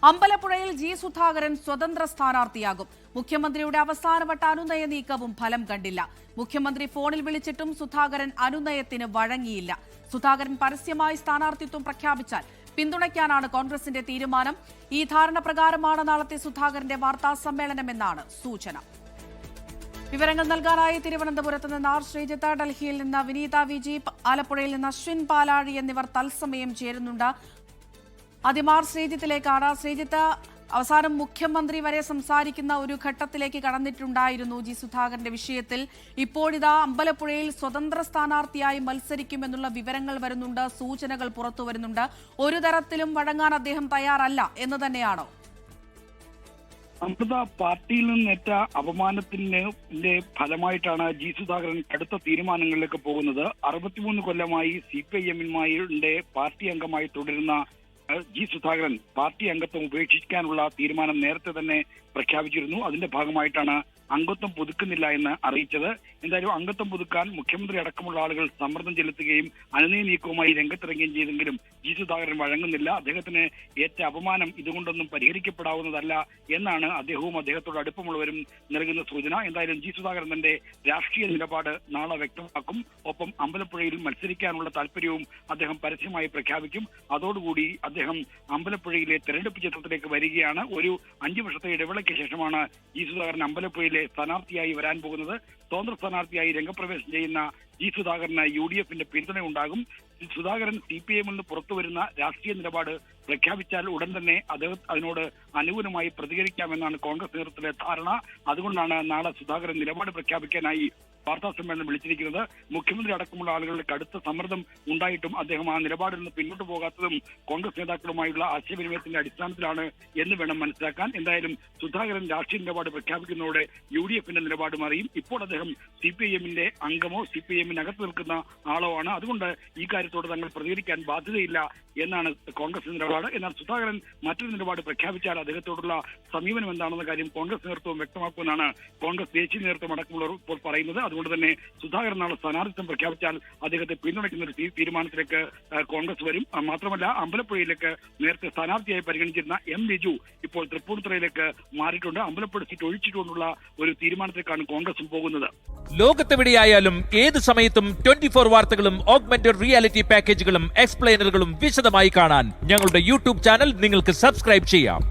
അമ്പലപ്പുഴയിൽ G Sudhakaran സ്വതന്ത്ര സ്ഥാനാർത്ഥിയാകും. മുഖ്യമന്ത്രിയുടെ അവസാനവട്ട അനുനയ നീക്കവും ഫലം കണ്ടില്ല. മുഖ്യമന്ത്രി ഫോണിൽ വിളിച്ചിട്ടും സുധാകരൻ അനുനയത്തിന് വഴങ്ങിയില്ല. സുധാകരൻ പരസ്യമായി സ്ഥാനാർത്ഥിത്വം പ്രഖ്യാപിച്ചാൽ പിന്തുണയ്ക്കാനാണ് കോൺഗ്രസിന്റെ തീരുമാനം. ഈ ധാരണ പ്രകാരമാണ് നാളത്തെ സുധാകരന്റെ വാർത്താ സമ്മേളനമെന്നാണ് സൂചന. വിവരങ്ങൾ നൽകാനായി തിരുവനന്തപുരത്ത് നിന്ന് ആർ ശ്രീജിത്ത്, ഡൽഹിയിൽ നിന്ന് വിനീത വിജി, ആലപ്പുഴയിൽ നിന്ന് അശ്വിൻ പാലാഴി എന്നിവർ തത്സമയം ചേരുന്നുണ്ട്. ആദ്യം ആർ ശ്രീജിത്തിലേക്കാണ്. ശ്രീജിത്ത്, അവസാനം മുഖ്യമന്ത്രി വരെ സംസാരിക്കുന്ന ഒരു ഘട്ടത്തിലേക്ക് കടന്നിട്ടുണ്ടായിരുന്നു ജി സുധാകരന്റെ വിഷയത്തിൽ. ഇപ്പോഴിതാ അമ്പലപ്പുഴയിൽ സ്വതന്ത്ര സ്ഥാനാർത്ഥിയായി മത്സരിക്കുമെന്നുള്ള വിവരങ്ങൾ വരുന്നുണ്ട്, സൂചനകൾ പുറത്തു വരുന്നുണ്ട്. ഒരു തരത്തിലും വഴങ്ങാൻ അദ്ദേഹം തയ്യാറല്ല എന്ന് തന്നെയാണോ? അമൃത, പാർട്ടിയിൽ നിന്നേറ്റ അപമാനത്തിന്റെ ഫലമായിട്ടാണ് ജി സുധാകരൻ കടുത്ത തീരുമാനങ്ങളിലേക്ക് പോകുന്നത്. 63 കൊല്ലമായി CPIM-ന്റെ പാർട്ടി അംഗമായി തുടരുന്ന ജി സുധാകരൻ പാർട്ടി അംഗത്വം ഉപേക്ഷിക്കാനുള്ള തീരുമാനം നേരത്തെ തന്നെ പ്രഖ്യാപിച്ചിരുന്നു. അതിന്റെ ഭാഗമായിട്ടാണ് അംഗത്വം പുതുക്കുന്നില്ല എന്ന് അറിയിച്ചത്. എന്തായാലും അംഗത്വം പുതുക്കാൻ മുഖ്യമന്ത്രി അടക്കമുള്ള ആളുകൾ സമ്മർദ്ദം ചെലുത്തുകയും അനുനയ നീക്കവുമായി രംഗത്തിറങ്ങുകയും ചെയ്തെങ്കിലും ജി സുധാകരൻ വഴങ്ങുന്നില്ല. അദ്ദേഹത്തിന് ഏറ്റ അപമാനം ഇതുകൊണ്ടൊന്നും പരിഹരിക്കപ്പെടാവുന്നതല്ല എന്നാണ് അദ്ദേഹവും അദ്ദേഹത്തോട് അടുപ്പമുള്ളവരും നൽകുന്ന സൂചന. എന്തായാലും ജി സുധാകരൻ തന്റെ രാഷ്ട്രീയ നിലപാട് നാളെ വ്യക്തമാക്കും. ഒപ്പം അമ്പലപ്പുഴയിൽ മത്സരിക്കാനുള്ള താല്പര്യവും അദ്ദേഹം പരസ്യമായി പ്രഖ്യാപിക്കും. അതോടുകൂടി അദ്ദേഹം അമ്പലപ്പുഴയിലെ തെരഞ്ഞെടുപ്പ് ചിത്രത്തിലേക്ക് വരികയാണ്. ഒരു 5 വർഷത്തെ ഇടവേളയ്ക്ക് ശേഷമാണ് ജി സുധാകരൻ അമ്പലപ്പുഴയിലെ സ്ഥാനാർത്ഥിയായി വരാൻ പോകുന്നത്. സ്വതന്ത്ര സ്ഥാനാർത്ഥിയായി രംഗപ്രവേശം ചെയ്യുന്ന ജി സുധാകരന് UDF-ന്റെ പിന്തുണ ഉണ്ടാകും. സുധാകരൻ CPIM-ൽ നിന്ന് പുറത്തുവരുന്ന രാഷ്ട്രീയ നിലപാട് പ്രഖ്യാപിച്ചാൽ ഉടൻ തന്നെ അതിനോട് അനുകൂലമായി പ്രതികരിക്കാമെന്നാണ് കോൺഗ്രസ് നേതൃത്വത്തിലെ ധാരണ. അതുകൊണ്ടാണ് നാളെ സുധാകരൻ നിലപാട് പ്രഖ്യാപിക്കാനായി വാർത്താ സമ്മേളനം വിളിച്ചിരിക്കുന്നത്. മുഖ്യമന്ത്രി അടക്കമുള്ള ആളുകളുടെ കടുത്ത സമ്മർദ്ദം ഉണ്ടായിട്ടും അദ്ദേഹം ആ നിലപാടിൽ നിന്ന് പിന്നോട്ട് പോകാത്തതും കോൺഗ്രസ് നേതാക്കളുമായുള്ള ആശയവിനിമയത്തിന്റെ അടിസ്ഥാനത്തിലാണ് എന്ന് വേണം മനസ്സിലാക്കാൻ. എന്തായാലും സുധാകരൻ രാഷ്ട്രീയ നിലപാട് പ്രഖ്യാപിക്കുന്നതോടെ UDF-ന്റെ നിലപാട് മാറിയും. ഇപ്പോൾ അദ്ദേഹം CPIM-ന്റെ അംഗമോ CPIM-നകത്ത് നിൽക്കുന്ന ആളോ ആണ്. അതുകൊണ്ട് ഈ കാര്യത്തോട് തങ്ങൾ പ്രതികരിക്കാൻ ബാധ്യതയില്ല എന്നാണ് കോൺഗ്രസ് നിലപാട്. എന്നാൽ സുധാകരൻ മറ്റൊരു നിലപാട് പ്രഖ്യാപിച്ചാൽ അദ്ദേഹത്തോടുള്ള സമീപനം എന്താണെന്ന കാര്യം കോൺഗ്രസ് നേതൃത്വം വ്യക്തമാക്കുമെന്നാണ് കോൺഗ്രസ് ദേശീയ നേതൃത്വം അടക്കമുള്ളവർ ഇപ്പോൾ പറയുന്നത്. അതുകൊണ്ട് തന്നെ സുധാകരൻ നാളെ സ്ഥാനാർത്ഥിത്വം പ്രഖ്യാപിച്ചാൽ അദ്ദേഹത്തെ പിന്തുണയ്ക്കുന്ന ഒരു തീരുമാനത്തിലേക്ക് കോൺഗ്രസ് വരും. മാത്രമല്ല, അമ്പലപ്പുഴയിലേക്ക് നേരത്തെ സ്ഥാനാർത്ഥിയായി പരിഗണിച്ചിരുന്ന M. ലിജു ഇപ്പോൾ തൃപ്പൂണിത്തുറയിലേക്ക് മാറിയിട്ടുണ്ട്. അമ്പലപ്പുഴ സീറ്റ് ഒഴിച്ചിട്ടുകൊണ്ടുള്ള ഒരു തീരുമാനത്തിലേക്കാണ് കോൺഗ്രസും പോകുന്നത്. ലോകത്തെവിടെയായാലും ഏത് സമയത്തും 24 വാർത്തകളും ഓഗ്മെന്റഡ് റിയാലിറ്റി പാക്കേജുകളും എക്സ്പ്ലെയിനറുകളും വിശദമായി കാണാൻ ഞങ്ങളുടെ YouTube ചാനൽ നിങ്ങൾക്ക് സബ്സ്ക്രൈബ് ചെയ്യാം.